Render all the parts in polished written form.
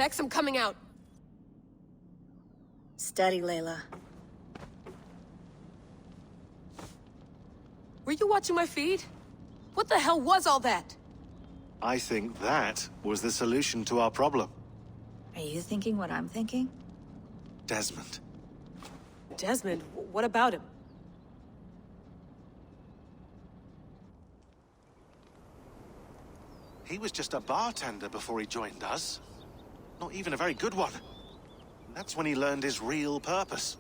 Bex, I'm coming out. Steady, Layla. Were you watching my feed? What the hell was all that? I think that was the solution to our problem. Are you thinking what I'm thinking? Desmond. Desmond? What about him? He was just a bartender before he joined us. Not even a very good one. And that's when he learned his real purpose.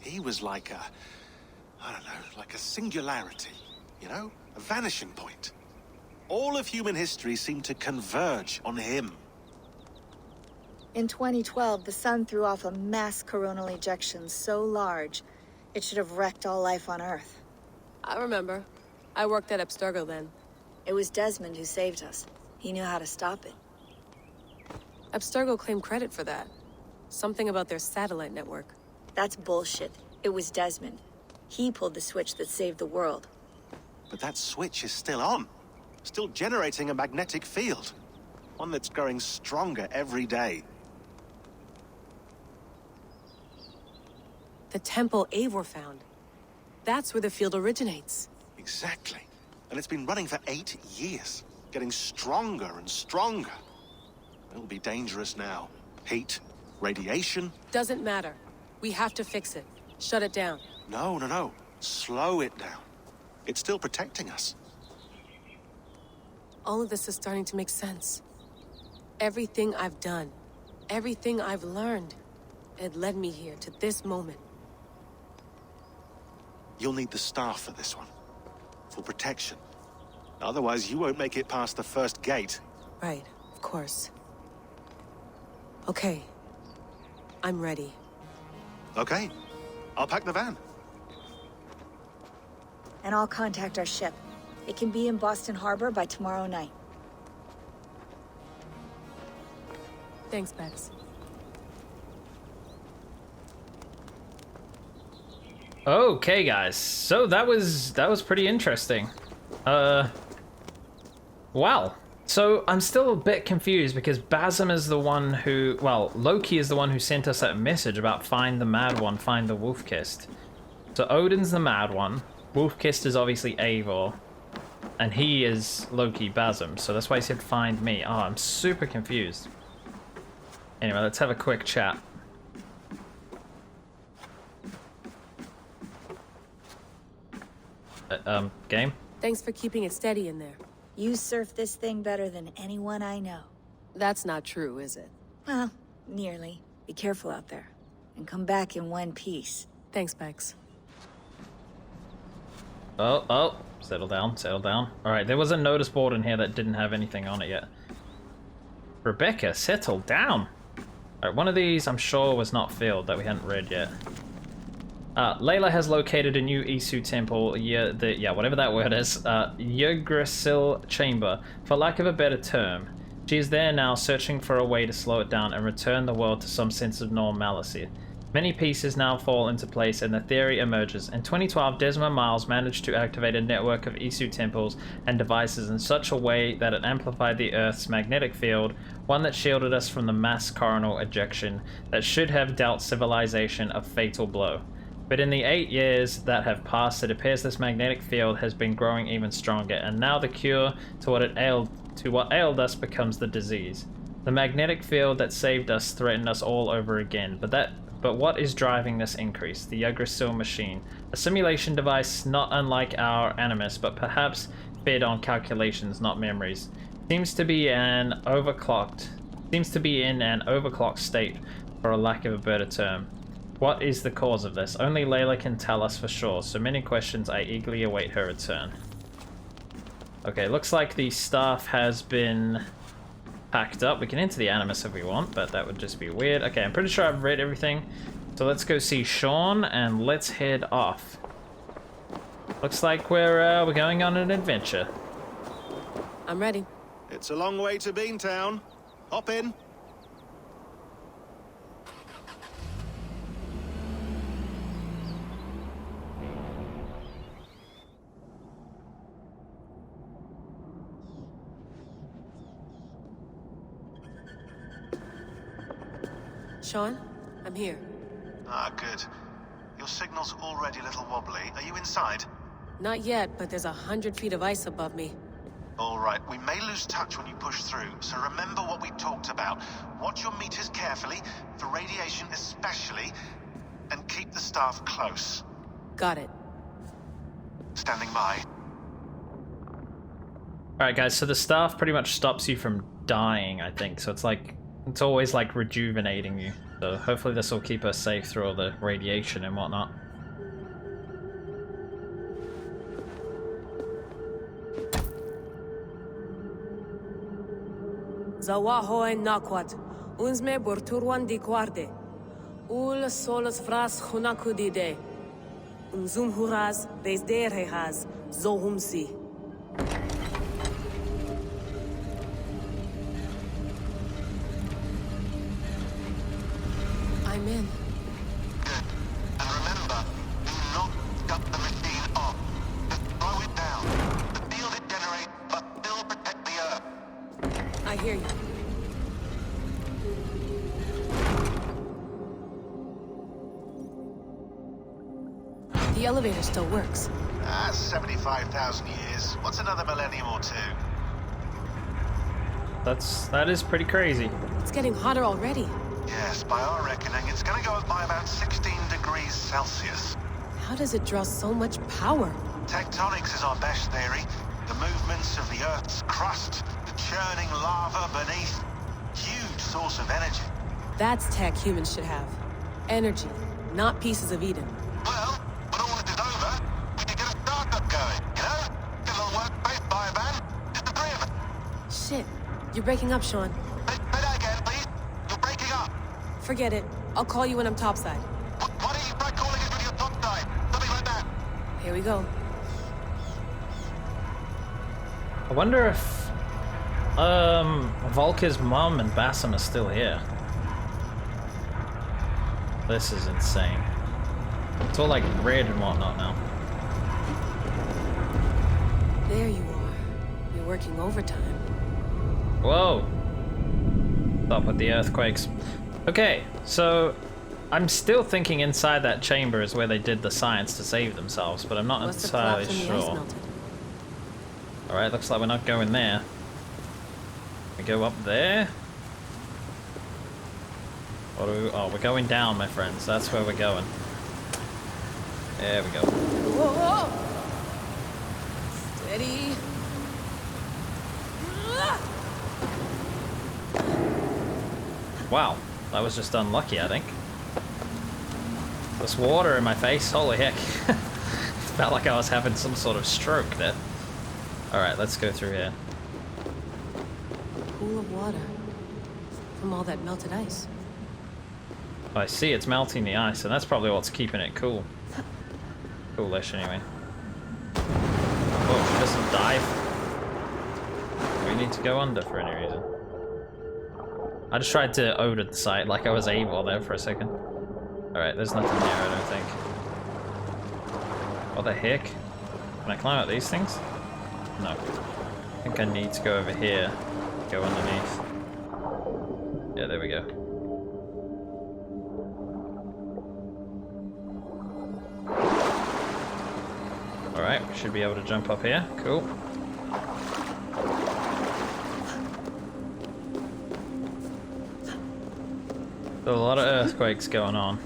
He was like a... I don't know, like a singularity. You know? A vanishing point. All of human history seemed to converge on him. In 2012, the sun threw off a mass coronal ejection so large, it should have wrecked all life on Earth. I remember. I worked at Abstergo then. It was Desmond who saved us. He knew how to stop it. Abstergo claimed credit for that. Something about their satellite network. That's bullshit. It was Desmond. He pulled the switch that saved the world. But that switch is still on. Still generating a magnetic field. One that's growing stronger every day. The temple Eivor found. That's where the field originates. Exactly. And it's been running for 8 years. Getting stronger and stronger. It'll be dangerous now. Heat, radiation. Doesn't matter. We have to fix it. Shut it down. No. Slow it down. It's still protecting us. All of this is starting to make sense. Everything I've done, everything I've learned, it led me here to this moment. You'll need the staff for this one. For protection. Otherwise, you won't make it past the first gate. Right, of course. Okay. I'm ready. Okay. I'll pack the van. And I'll contact our ship. It can be in Boston Harbor by tomorrow night. Thanks, Bex. Okay, guys. So that was pretty interesting. Wow. So I'm still a bit confused because Basim is the one who, well, Loki is the one who sent us that message about find the Mad One, find the Wolf-Kissed. So Odin's the Mad One. Wolf-Kissed is obviously Eivor. And he is Loki Basim. So that's why he said find me. Oh, I'm super confused. Anyway, let's have a quick chat. Game? Thanks for keeping it steady in there. You surf this thing better than anyone I know. That's not true, is it? Well, nearly. Be careful out there. And come back in one piece. Thanks, Bex. Oh, settle down, settle down. Alright, there was a notice board in here that didn't have anything on it yet. Rebecca, settle down. Alright, one of these I'm sure was not filled that we hadn't read yet. Layla has located a new Isu temple, whatever that word is, Yggdrasil chamber, for lack of a better term. She is there now, searching for a way to slow it down and return the world to some sense of normalcy. Many pieces now fall into place and the theory emerges. In 2012, Desmond Miles managed to activate a network of Isu temples and devices in such a way that it amplified the Earth's magnetic field, one that shielded us from the mass coronal ejection that should have dealt civilization a fatal blow. But in the 8 years that have passed, it appears this magnetic field has been growing even stronger, and now the cure to what ailed us becomes the disease. The magnetic field that saved us threatened us all over again, but what is driving this increase? The Yggdrasil machine, a simulation device not unlike our Animus, but perhaps fed on calculations, not memories. Seems to be in an overclocked state, for a lack of a better term. What is the cause of this? Only Layla can tell us for sure, so many questions. I eagerly await her return. Okay, looks like the staff has been packed up. We can enter the Animus if we want, but that would just be weird. Okay, I'm pretty sure I've read everything. So let's go see Sean and let's head off. Looks like we're going on an adventure. I'm ready. It's a long way to Beantown. Hop in. Sean, I'm here. Ah, good. Your signal's already a little wobbly. Are you inside? Not yet, but there's 100 feet of ice above me. All right, we may lose touch when you push through, so remember what we talked about. Watch your meters carefully, for radiation especially, and keep the staff close. Got it. Standing by. Alright guys, so the staff pretty much stops you from dying, I think. So it's like, it's always like rejuvenating you. So hopefully this will keep us safe through all the radiation and whatnot. Zawaho en nakwat. Unsme borturwan di guarde. Ul solos fras hunakudide. Unzum huraz, bezderehaz, zohumsi. I'm in. Good. And remember, do not shut the machine off. Just throw it down. The field it generates, but still protect the Earth. I hear you. The elevator still works. 75,000 years. What's another millennium or two? That is pretty crazy. It's getting hotter already. Yes, by our reckoning, it's gonna go up by about 16 degrees Celsius. How does it draw so much power? Tectonics is our best theory. The movements of the Earth's crust, the churning lava beneath. Huge source of energy. That's tech humans should have. Energy, not pieces of Eden. Well, when all this is over, we can get a startup going, you know? Get a little workspace, buy a van, just the three of us. Shit, you're breaking up, Sean. Say that again, please. You're breaking up. Forget it. I'll call you when I'm topside. Why don't you try calling us when you're topside? Something like that. Here we go. I wonder if Volker's mum and Bassam are still here. This is insane. It's all like red and whatnot now. There you are. You're working overtime. Whoa! Stop with the earthquakes. Okay, so I'm still thinking inside that chamber is where they did the science to save themselves, but I'm not Must have entirely collapsed when the ice sure. melted. Alright, looks like we're not going there. We go up there? What do we, oh, we're going down, my friends. That's where we're going. There we go. Whoa! Steady. Wow, that was just unlucky, I think. This water in my face, holy heck. Felt like I was having some sort of stroke there. Alright, let's go through here. Pool of water. From all that melted ice. I see it's melting the ice, and that's probably what's keeping it cool. Coolish, anyway. Oh, just a dive. We need to go under for any reason. I just tried to Oda the site like I was able there for a second. Alright, there's nothing there, I don't think. What the heck? Can I climb up these things? No. I think I need to go over here. Go underneath. Yeah, there we go. Alright, we should be able to jump up here. Cool. There's a lot of earthquakes going on.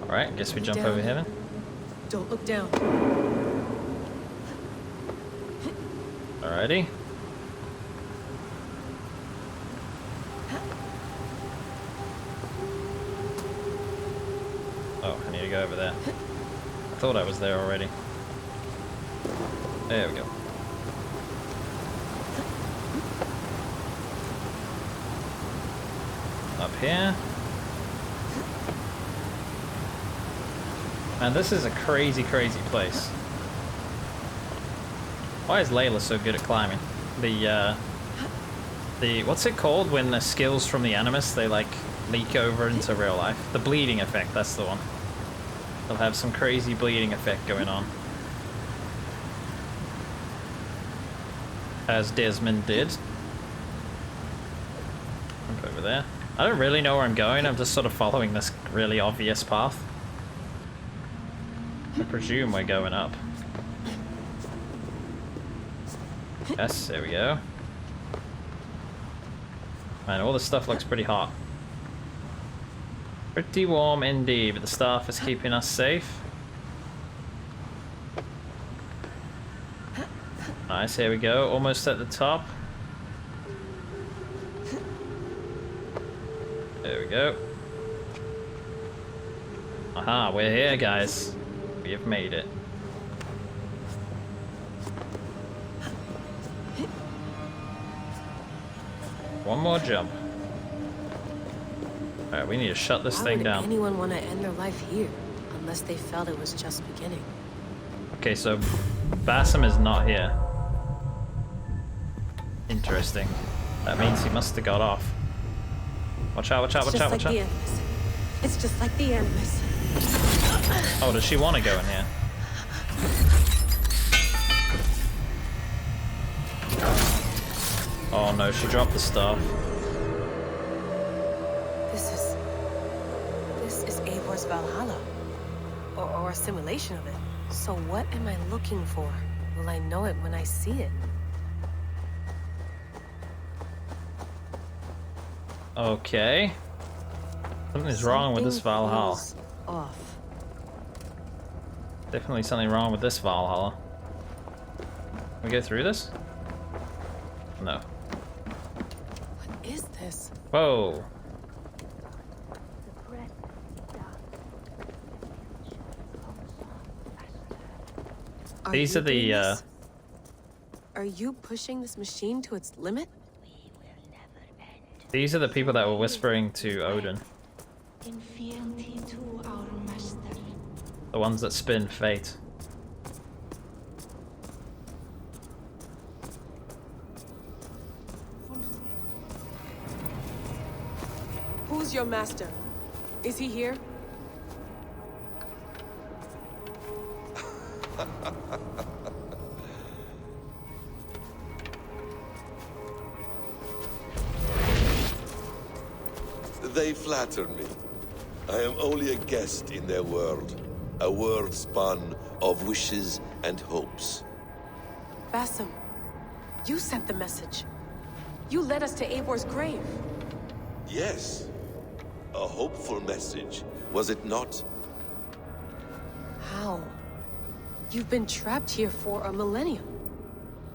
Alright, guess we jump Down. over here then. Don't look down. Alrighty. Oh, I need to go over there. I thought I was there already. There we go. Up here. Man, this is a crazy, crazy place. Why is Layla so good at climbing? The what's it called when the skills from the Animus, they like leak over into real life? The bleeding effect, that's the one. They'll have some crazy bleeding effect going on. As Desmond did. there. I don't really know where I'm going. I'm just sort of following this really obvious path. I presume we're going up. Yes, there we go. Man, all this stuff looks pretty hot. Pretty warm indeed, but the staff is keeping us safe. Nice, here we go. Almost at the top. There we go. Aha, we're here, guys. We have made it. One more jump. Alright, we need to shut this thing down. Why would anyone want to end their life here, unless they felt it was just beginning? Okay, so Bassam is not here. Interesting. That means he must have got off. Watch out, watch out, watch out, watch out. It's just like the Animus. Oh, does she want to go in here? Oh no, she dropped the stuff. This is Eivor's Valhalla. Or a simulation of it. So what am I looking for? Will I know it when I see it? Okay. Something's wrong with this Valhalla. Feels off. Definitely something wrong with this Valhalla. Can we go through this? No. What is this? Whoa. These are the Are you pushing this machine to its limit? These are the people that were whispering to Odin. In fealty to our master. The ones that spin fate. Who's your master? Is he here? They flatter me. I am only a guest in their world. A world spun of wishes and hopes. Bassam, you sent the message. You led us to Eivor's grave. Yes. A hopeful message, was it not? How? You've been trapped here for a millennium.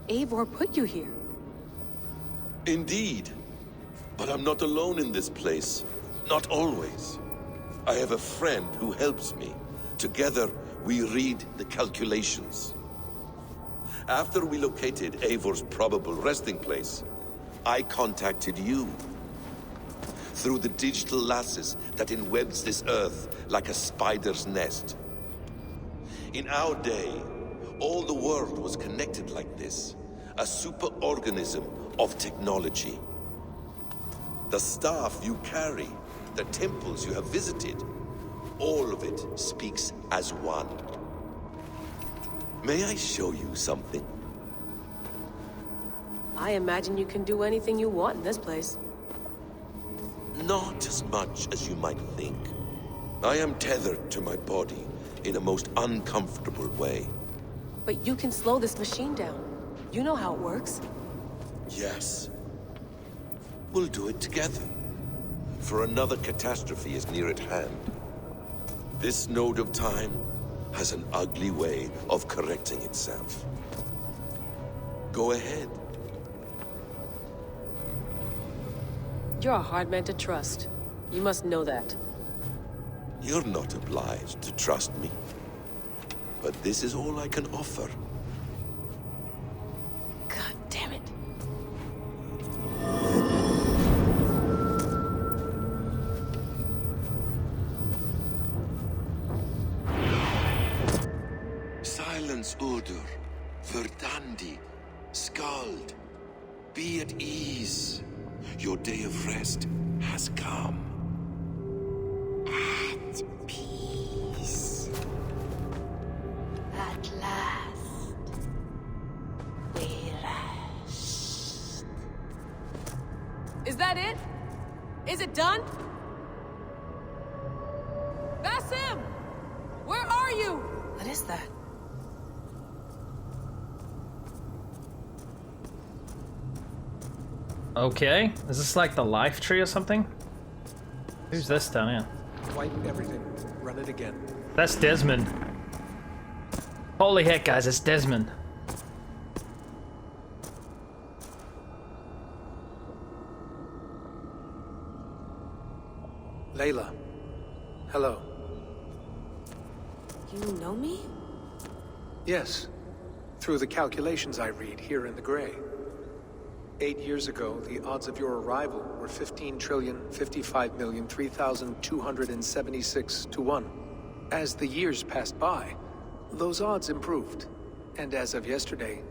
Eivor put you here. Indeed. But I'm not alone in this place. Not always. I have a friend who helps me. Together, we read the calculations. After we located Eivor's probable resting place, I contacted you. Through the digital lasses that enwebs this Earth like a spider's nest. In our day, all the world was connected like this. A superorganism of technology. The staff you carry, the temples you have visited, all of it speaks as one. May I show you something? I imagine you can do anything you want in this place. Not as much as you might think. I am tethered to my body in a most uncomfortable way. But you can slow this machine down. You know how it works. Yes. We'll do it together. For another catastrophe is near at hand. This node of time has an ugly way of correcting itself. Go ahead. You're a hard man to trust. You must know that. You're not obliged to trust me. But this is all I can offer. God damn it. Silence, Udur. Verdandi. Skald. Be at ease. Your day of rest has come. At peace. At last. We rest. Is that it? Is it done? Basim! Where are you? What is that? Okay, is this like the life tree or something? Who's this down here? Wipe everything. Run it again. That's Desmond. Holy heck, guys, it's Desmond. Layla. Hello. You know me? Yes. Through the calculations I read here in the gray. 8 years ago, the odds of your arrival were 15,055,003,276 to 1. As the years passed by, those odds improved. And as of yesterday,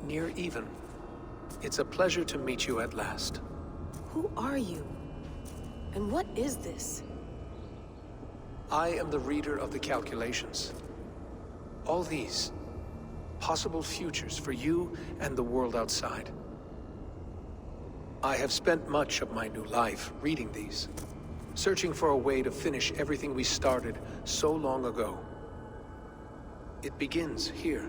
near even. It's a pleasure to meet you at last. Who are you? And what is this? I am the reader of the calculations. All these, possible futures for you and the world outside. I have spent much of my new life reading these, searching for a way to finish everything we started so long ago. It begins here.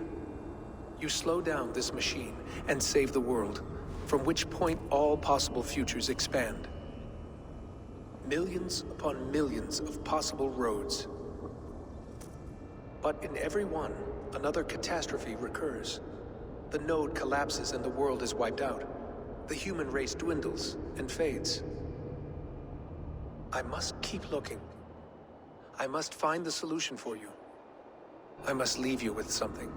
You slow down this machine and save the world, from which point all possible futures expand. Millions upon millions of possible roads. But in every one, another catastrophe recurs. The node collapses and the world is wiped out. The human race dwindles and fades. I must keep looking. I must find the solution for you. I must leave you with something.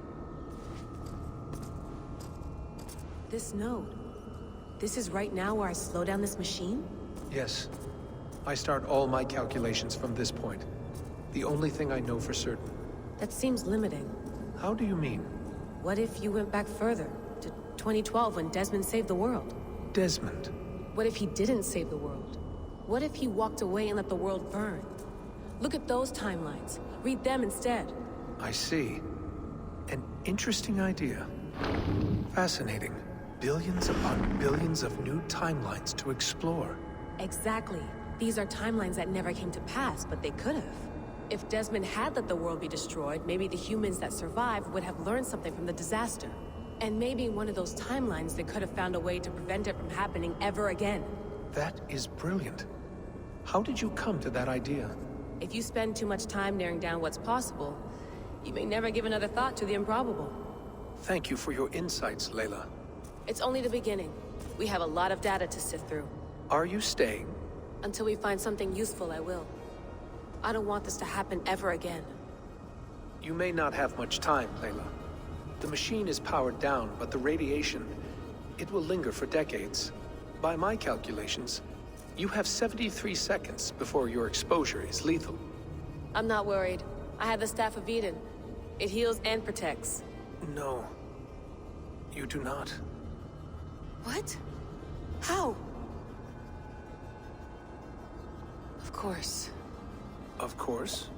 This node. This is right now where I slow down this machine? Yes. I start all my calculations from this point. The only thing I know for certain. That seems limiting. How do you mean? What if you went back further, to 2012 when Desmond saved the world? Desmond. What if he didn't save the world? What if he walked away and let the world burn? Look at those timelines. Read them instead. I see. An interesting idea. Fascinating. Billions upon billions of new timelines to explore. Exactly. These are timelines that never came to pass, but they could have. If Desmond had let the world be destroyed, maybe the humans that survived would have learned something from the disaster. And maybe in one of those timelines they could have found a way to prevent it from happening ever again. That is brilliant. How did you come to that idea? If you spend too much time narrowing down what's possible, you may never give another thought to the improbable. Thank you for your insights, Layla. It's only the beginning. We have a lot of data to sift through. Are you staying? Until we find something useful, I will. I don't want this to happen ever again. You may not have much time, Layla. The machine is powered down, but the radiation, it will linger for decades. By my calculations, you have 73 seconds before your exposure is lethal. I'm not worried. I have the Staff of Eden. It heals and protects. No. You do not. What? How? Of course. Of course.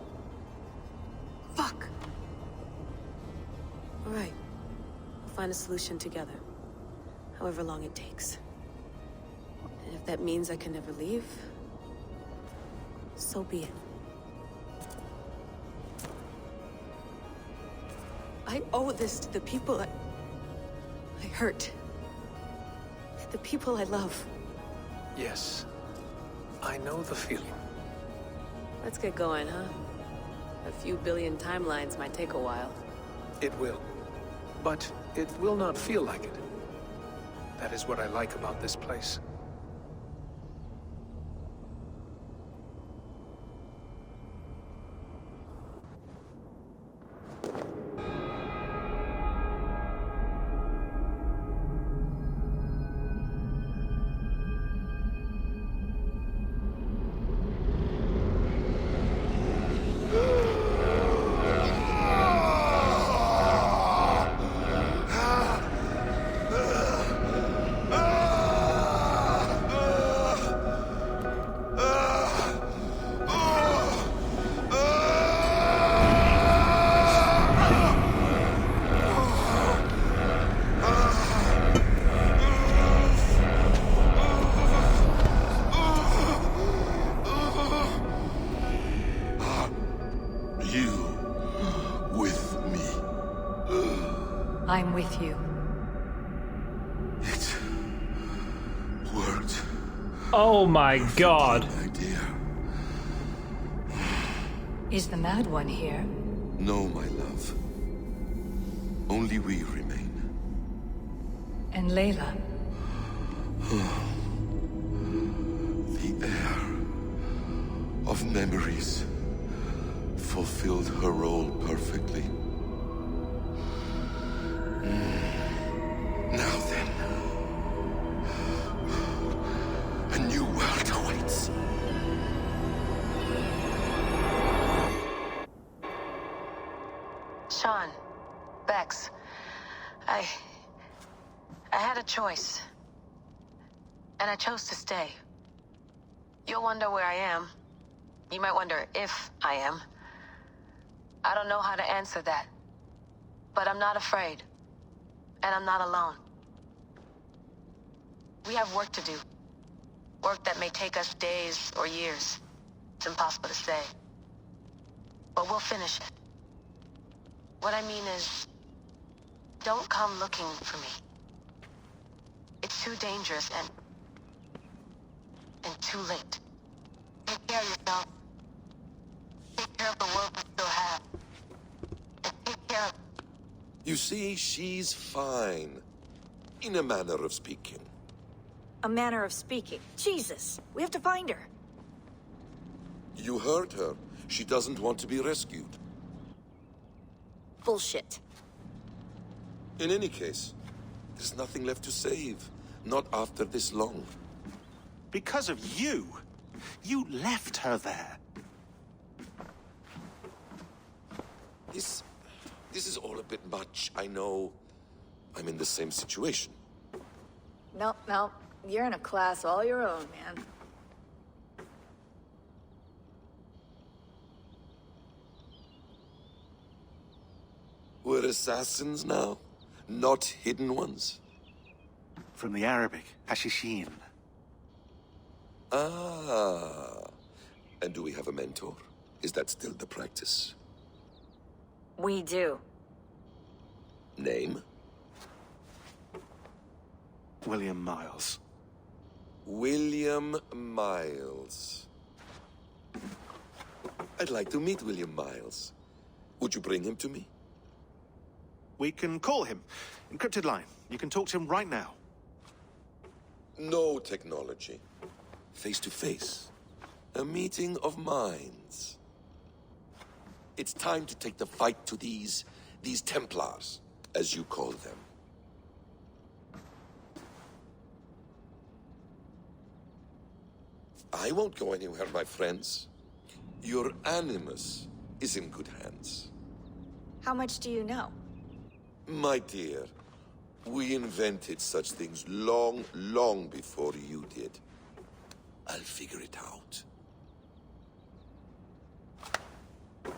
Fuck! All right. We'll find a solution together. However long it takes. And if that means I can never leave, so be it. I owe this to the people I hurt. The people I love. Yes. I know the feeling. Let's get going, huh? A few billion timelines might take a while. It will. But it will not feel like it. That is what I like about this place. with you. It worked. Oh my god. Idea. Is the Mad One here? No, my love. Only we remain. And Layla? The air of memories fulfilled her role perfectly. Now then, a new world awaits. Sean, Bex, I had a choice. And I chose to stay. You'll wonder where I am. You might wonder if I am. I don't know how to answer that. But I'm not afraid. And I'm not alone. We have work to do. Work that may take us days or years. It's impossible to say. But we'll finish it. What I mean is, don't come looking for me. It's too dangerous and too late. Take care of yourself. Take care of the world we still have. And take care of... You see, she's fine. In a manner of speaking. A manner of speaking. Jesus, we have to find her. You heard her. She doesn't want to be rescued. Bullshit. In any case, there's nothing left to save. Not after this long. Because of you. You left her there. This is all a bit much, I know. I'm in the same situation. No. You're in a class all your own, man. We're assassins now, not hidden ones. From the Arabic, Hashishin. Ah. And do we have a mentor? Is that still the practice? We do. Name? William Miles. William Miles. I'd like to meet William Miles. Would you bring him to me? We can call him. Encrypted line. You can talk to him right now. No technology. Face to face. A meeting of minds. It's time to take the fight to these Templars, as you call them. I won't go anywhere, my friends. Your animus is in good hands. How much do you know? My dear, we invented such things long, long before you did. I'll figure it out. Okay.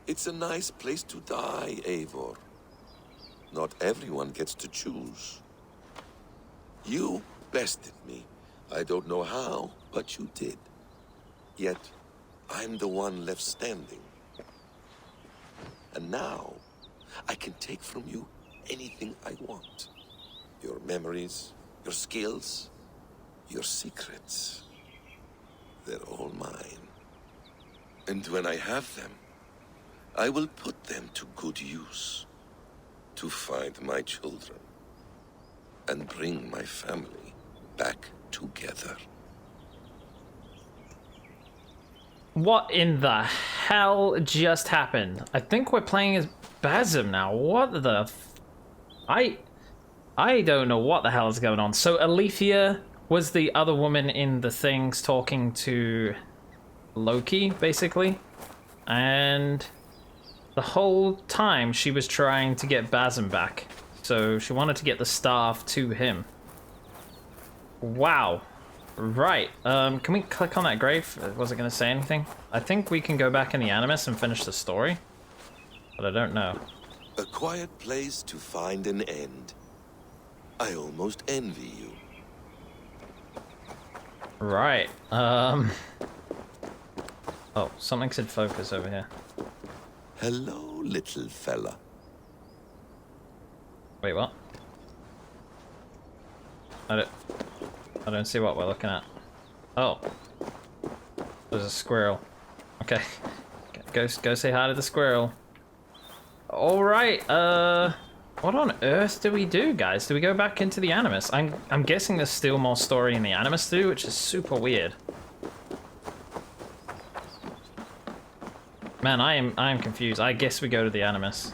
It's a nice place to die, Eivor. Not everyone gets to choose. You bested me. I don't know how, but you did. Yet, I'm the one left standing. And now, I can take from you anything I want. Your memories, your skills, your secrets. They're all mine. And when I have them, I will put them to good use. To find my children. And bring my family back together. What in the hell just happened? I think we're playing as Basim now. What the I don't know what the hell is going on. So Alethea was the other woman in the things talking to Loki, basically. And the whole time she was trying to get Basim back. So she wanted to get the staff to him. Wow. Right. Can we click on that grave? Was it going to say anything? I think we can go back in the Animus and finish the story. But I don't know. A quiet place to find an end. I almost envy you. Right. Oh, something said focus over here. Hello, little fella. Wait, what? I don't see what we're looking at. Oh. There's a squirrel. Okay. Go say hi to the squirrel. Alright, what on earth do we do, guys? Do we go back into the Animus? I'm guessing there's still more story in the Animus too, which is super weird. Man, I am confused. I guess we go to the Animus.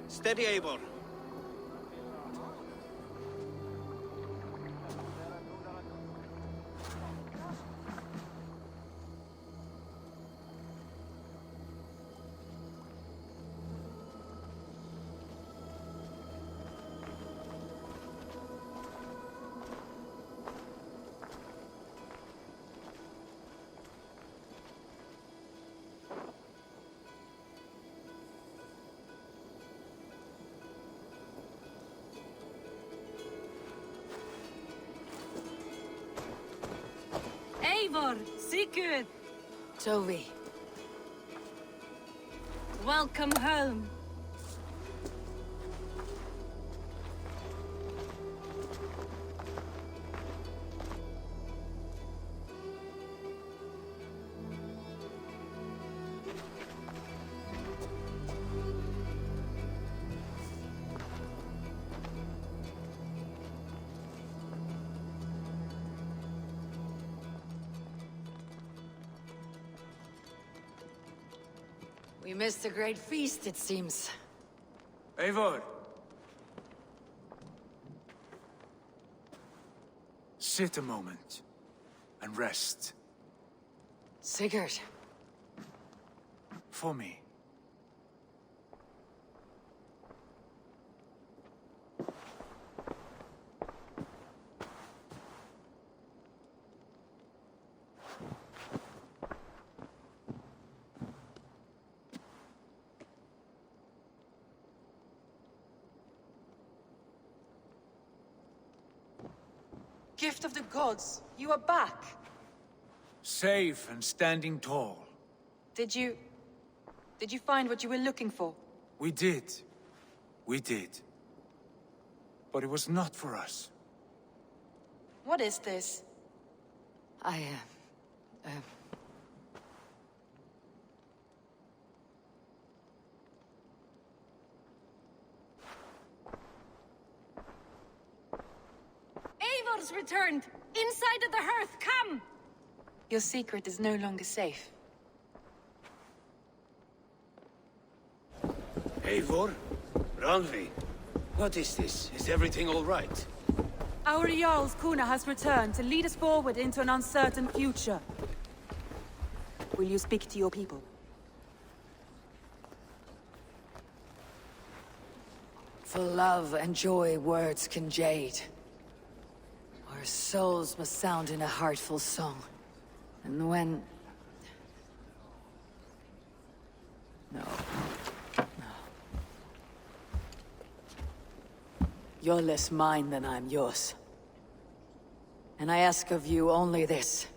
Steady, Eivor. Eivor, Sigurd, Toby. welcome home. We missed a great feast, it seems. Eivor! Sit a moment and rest. Sigurd. For me. Gift of the gods, you are back. Safe and standing tall. Did you find what you were looking for? We did. We did. But it was not for us. What is this? Eivor's returned! Inside of the hearth, come! Your secret is no longer safe. Eivor? Randvi? What is this? Is everything all right? Our Jarl's Kuna has returned to lead us forward into an uncertain future. Will you speak to your people? For love and joy words can jade. Our souls must sound in a heartful song. And when... No. You're less mine than I'm yours. And I ask of you only this.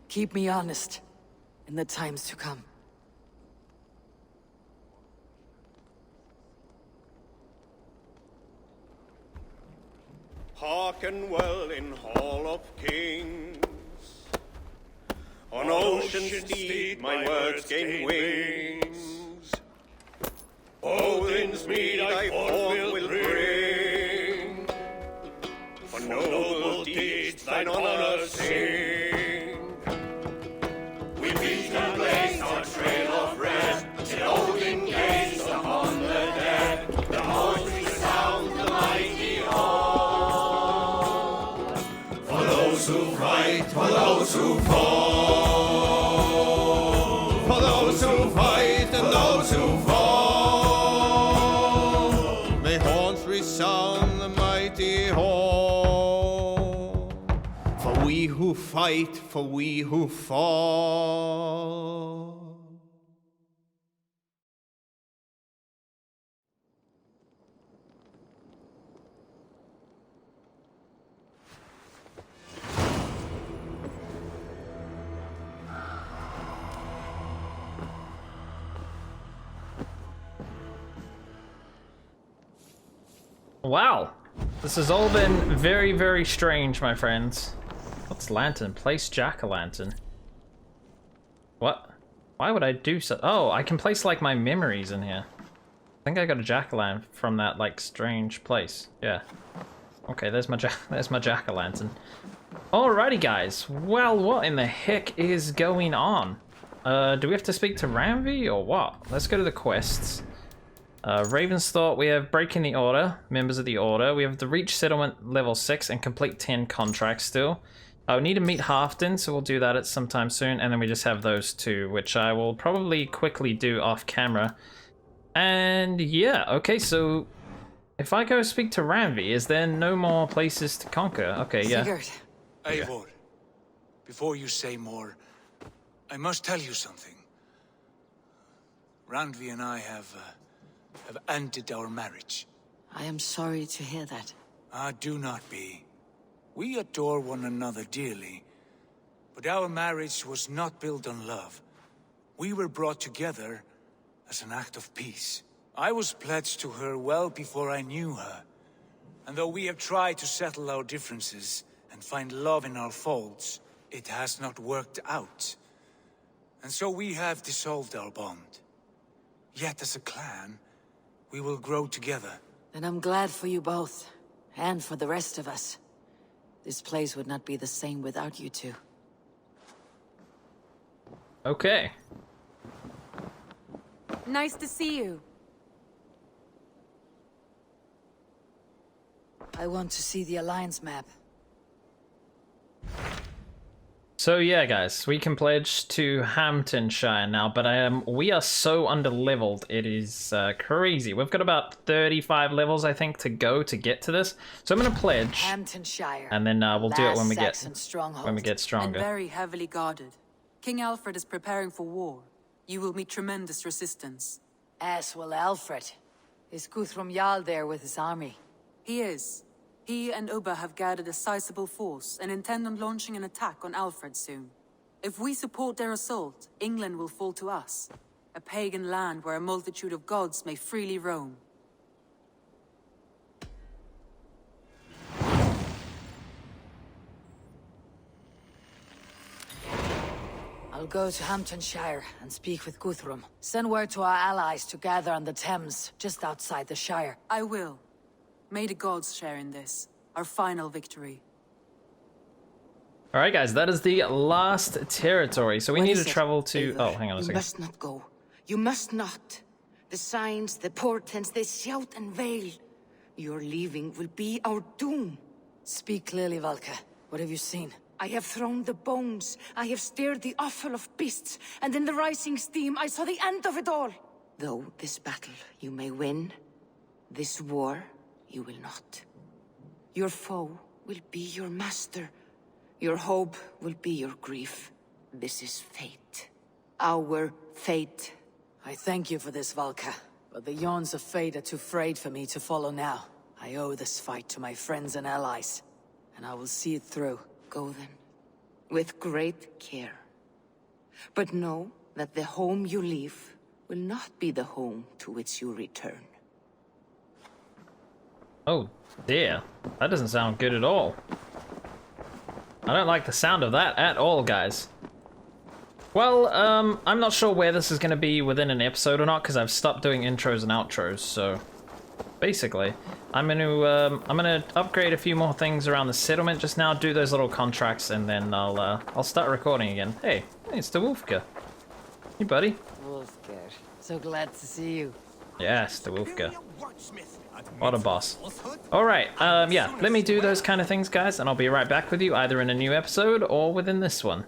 Keep me honest in the times to come. Hearken well in Hall of Kings. On ocean's steed my words gain wings. Odin's mead I forth will bring. For noble deeds thine honor sing. We beat and blaze our trail of red, till Odin gazed upon the dead. The voice resound the mighty hall. For those who fight, for those who fall. For those who fight and those who fall. May horns resound the mighty hall. For we who fight, for we who fall. Wow, this has all been very, very strange, my friends. What's lantern? Place jack-o'-lantern. What? Why would I do so? Oh, I can place like my memories in here. I think I got a jack-o'-lantern from that like strange place. Yeah. Okay, there's my jack-o'-lantern. Alrighty, guys. Well, what in the heck is going on? Do we have to speak to Ranvi or what? Let's go to the quests. Raven's Thought, we have Breaking the Order, members of the Order. We have the Reach Settlement level 6 and complete 10 contracts still. We need to meet Halfdan, so we'll do that at some time soon. And then we just have those two, which I will probably quickly do off camera. And yeah, okay, so if I go speak to Ranvi, is there no more places to conquer? Okay, yeah. Sigurd. Eivor, before you say more, I must tell you something. Ranvi and I have ended our marriage. I am sorry to hear that. Ah, do not be. We adore one another dearly, but our marriage was not built on love. We were brought together as an act of peace. I was pledged to her well before I knew her, and though we have tried to settle our differences and find love in our faults, it has not worked out. And so we have dissolved our bond. Yet as a clan, we will grow together. Then I'm glad for you both, and for the rest of us. This place would not be the same without you two. Okay. Nice to see you. I want to see the Alliance map. So yeah, guys, we can pledge to Hamptonshire now, but we are so underleveled, it is crazy. We've got about 35 levels, I think, to go to get to this. So I'm gonna pledge, Hamptonshire, and then we'll do it when we get And stronger. very heavily guarded. King Alfred is preparing for war. You will meet tremendous resistance. As will Alfred. Is Guthrum Jarl there with his army? He is. He and Ubba have gathered a sizable force and intend on launching an attack on Alfred soon. If we support their assault, England will fall to us. A pagan land where a multitude of gods may freely roam. I'll go to Hamptonshire and speak with Guthrum. Send word to our allies to gather on the Thames, just outside the Shire. I will. May the gods share in this, our final victory. Alright guys, that is the last territory, so we need to travel to... Eivor, oh, hang on a you second. must not go. You must not. The signs, the portents, they shout and wail. Your leaving will be our doom. Speak clearly, Valka. What have you seen? I have thrown the bones, I have stirred the offal of beasts, and in the rising steam I saw the end of it all. Though this battle you may win, this war you will not. Your foe will be your master. Your hope will be your grief. This is fate. Our fate. I thank you for this, Valka. But the yawns of fate are too frayed for me to follow now. I owe this fight to my friends and allies, and I will see it through. Go then, with great care. But know that the home you leave will not be the home to which you return. Oh dear, that doesn't sound good at all. I don't like the sound of that at all, guys. Well, I'm not sure where this is going to be within an episode or not, because I've stopped doing intros and outros, so... Basically, I'm gonna upgrade a few more things around the settlement just now, do those little contracts, and then I'll start recording again. Hey, it's the Wolfka. Hey, buddy. Wolfka, so glad to see you. Yes, the Wolfka. What a boss. Alright, yeah, let me do those kind of things, guys, and I'll be right back with you either in a new episode or within this one.